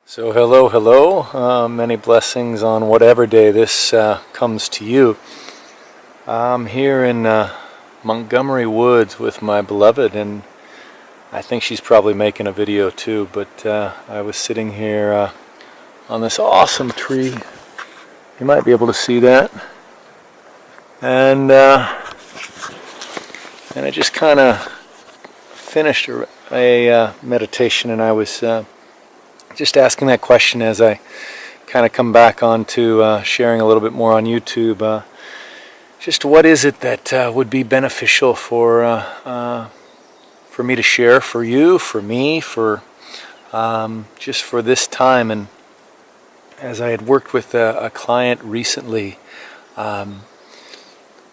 So hello. Many blessings on whatever day this comes to you. I'm here in Montgomery Woods with my beloved, and I think she's probably making a video too, but I was sitting here on this awesome tree. You might be able to see that. And I just kind of finished a meditation, and I was just asking that question as I kind of come back onto sharing a little bit more on YouTube. Just what is it that would be beneficial for me to share, for you, for me, for just for this time. And as I had worked with a client recently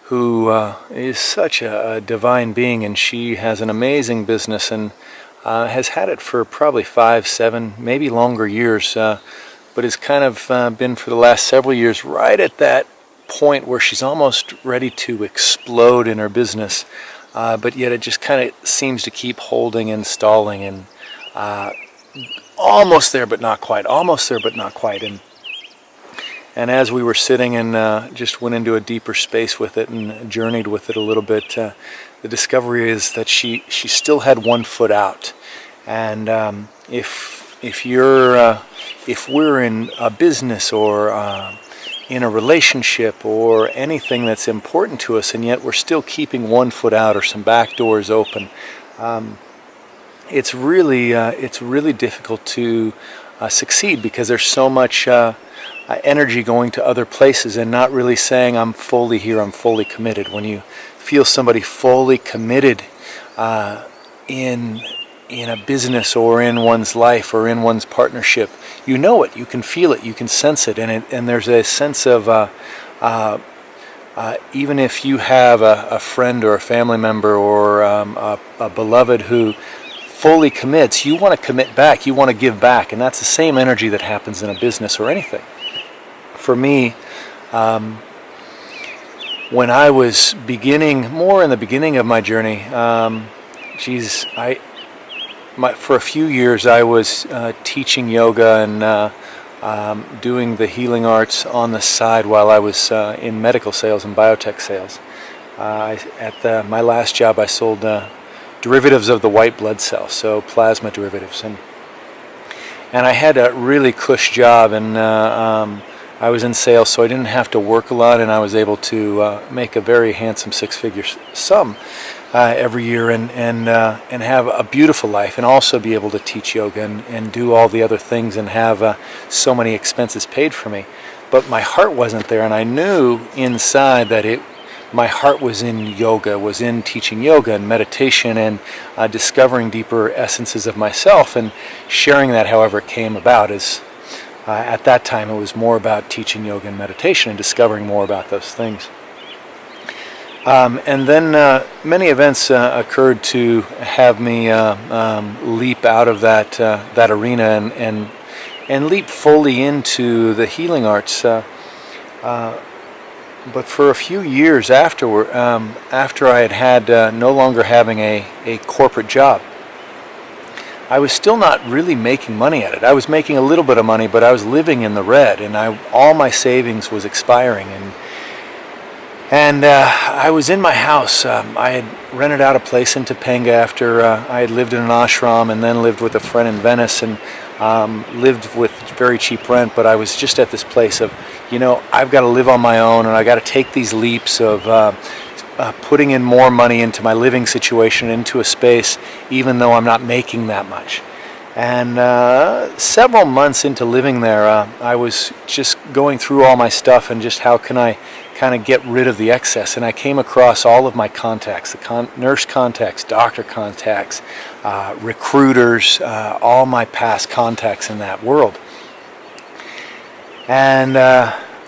who is such a divine being, and she has an amazing business and has had it for probably 5, 7, maybe longer years, but has kind of been for the last several years right at that point where she's almost ready to explode in her business, but yet it just kind of seems to keep holding and stalling, and almost there but not quite, almost there but not quite. And as we were sitting and just went into a deeper space with it and journeyed with it a little bit, the discovery is that she still had one foot out. And if we're in a business or in a relationship or anything that's important to us, and yet we're still keeping one foot out or some back doors open, it's really difficult to succeed, because there's so much energy going to other places and not really saying, I'm fully here, I'm fully committed. When you feel somebody fully committed in a business or in one's life or in one's partnership, you know it, you can feel it, you can sense it, and there's a sense of even if you have a friend or a family member or a beloved who fully commits, you want to commit back, you want to give back, and that's the same energy that happens in a business or anything. For me, when I was more in the beginning of my journey, for a few years I was teaching yoga and doing the healing arts on the side while I was in medical sales and biotech sales. At my last job, I sold derivatives of the white blood cell, so plasma derivatives, and I had a really cush job, and I was in sales, so I didn't have to work a lot, and I was able to make a very handsome six-figure sum every year, and have a beautiful life, and also be able to teach yoga and do all the other things, and have so many expenses paid for me. But my heart wasn't there, and I knew inside that my heart was in yoga, was in teaching yoga and meditation, and discovering deeper essences of myself and sharing that however it came about. At that time, it was more about teaching yoga and meditation and discovering more about those things. And then many events occurred to have me leap out of that arena and leap fully into the healing arts. But for a few years after I had no longer having a corporate job, I was still not really making money at it. I was making a little bit of money, but I was living in the red, and all my savings was expiring. And I was in my house. I had rented out a place in Topanga after I had lived in an ashram, and then lived with a friend in Venice, and lived with very cheap rent. But I was just at this place of, I've got to live on my own, and I got to take these leaps of putting in more money into my living situation, into a space, even though I'm not making that much. And several months into living there, I was just going through all my stuff and just how can I kind of get rid of the excess. And I came across all of my contacts, the nurse contacts, doctor contacts, recruiters, all my past contacts in that world. And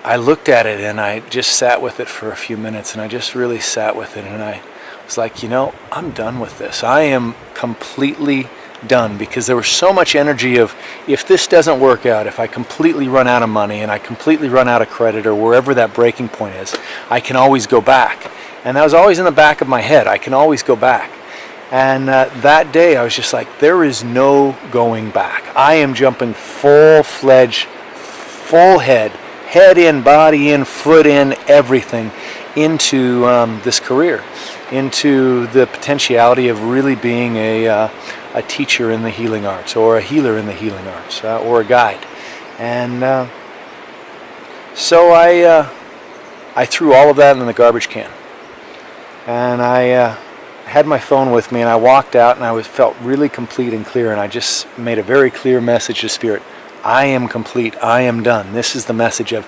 I looked at it, and I just sat with it for a few minutes, and I just really sat with it, and I was like, I'm done with this. I am completely done, because there was so much energy of, if this doesn't work out, if I completely run out of money and I completely run out of credit or wherever that breaking point is, I can always go back. And that was always in the back of my head. I can always go back. And that day I was just like, there is no going back. I am jumping full-fledged, full head in, body in, foot in, everything into this career, into the potentiality of really being a teacher in the healing arts, or a healer in the healing arts, or a guide. And so I threw all of that in the garbage can. And I had my phone with me, and I walked out, and I felt really complete and clear, and I just made a very clear message to Spirit. I am complete. I am done. This is the message of,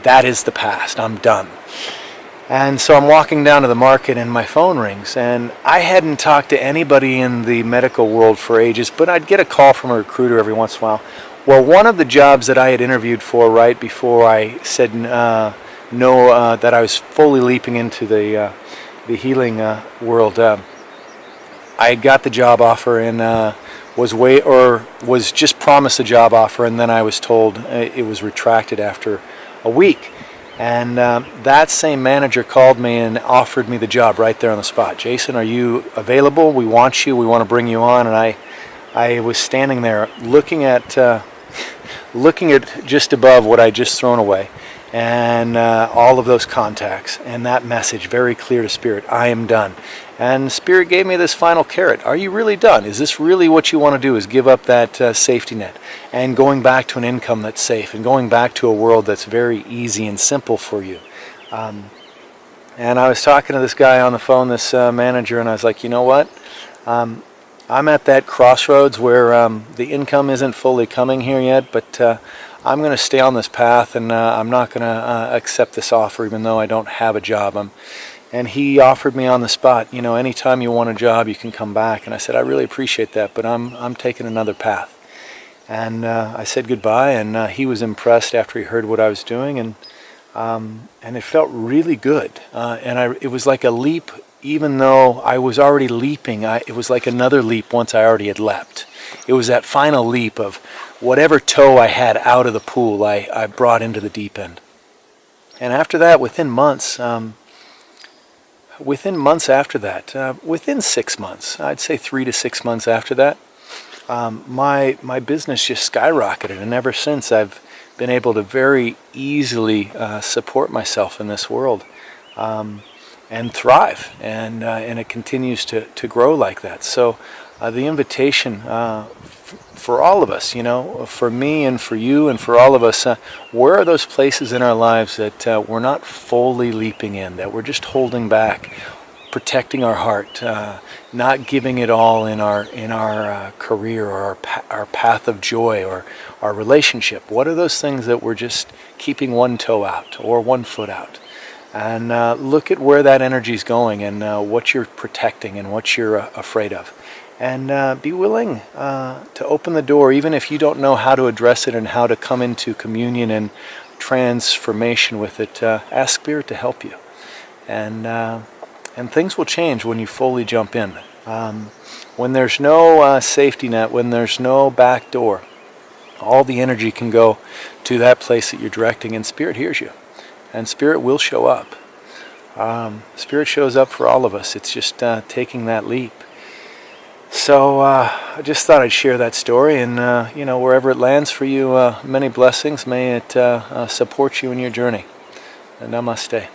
that is the past. I'm done. And so I'm walking down to the market, and my phone rings, and I hadn't talked to anybody in the medical world for ages, but I'd get a call from a recruiter every once in a while. Well, one of the jobs that I had interviewed for right before I said no, that I was fully leaping into the healing world, I had got the job offer and was just promised a job offer, and then I was told it was retracted after a week. And that same manager called me and offered me the job right there on the spot. Jason, are you available? We want you. We want to bring you on. And I was standing there looking at just above what I'd just thrown away, and all of those contacts, and that message very clear to Spirit, I am done. And Spirit gave me this final carrot. Are you really done? Is this really what you want to do, is give up that safety net and going back to an income that's safe and going back to a world that's very easy and simple for you? And I was talking to this guy on the phone, this manager, and I was like, you know what? I'm at that crossroads where the income isn't fully coming here yet, but I'm going to stay on this path, and I'm not going to accept this offer even though I don't have a job. And he offered me on the spot, anytime you want a job, you can come back. And I said, I really appreciate that, but I'm taking another path. And I said goodbye, and he was impressed after he heard what I was doing, and it felt really good. It was like a leap, even though I was already leaping. It was like another leap once I already had leapt. It was that final leap of whatever toe I had out of the pool, I brought into the deep end. And after that, within months after that, within 6 months, I'd say 3 to 6 months after that, my business just skyrocketed, and ever since I've been able to very easily support myself in this world and thrive, and it continues to grow like that. So the invitation for all of us, for me and for you and for all of us, where are those places in our lives that we're not fully leaping in, that we're just holding back, protecting our heart, not giving it all in our career or our path of joy or our relationship? What are those things that we're just keeping one toe out or one foot out? And look at where that energy is going, and what you're protecting and what you're afraid of. And be willing to open the door, even if you don't know how to address it and how to come into communion and transformation with it. Ask Spirit to help you. And things will change when you fully jump in. When there's no safety net, when there's no back door, all the energy can go to that place that you're directing, and Spirit hears you. And Spirit will show up. Spirit shows up for all of us. It's just taking that leap. So I just thought I'd share that story, and wherever it lands for you, many blessings. May it support you in your journey. Namaste.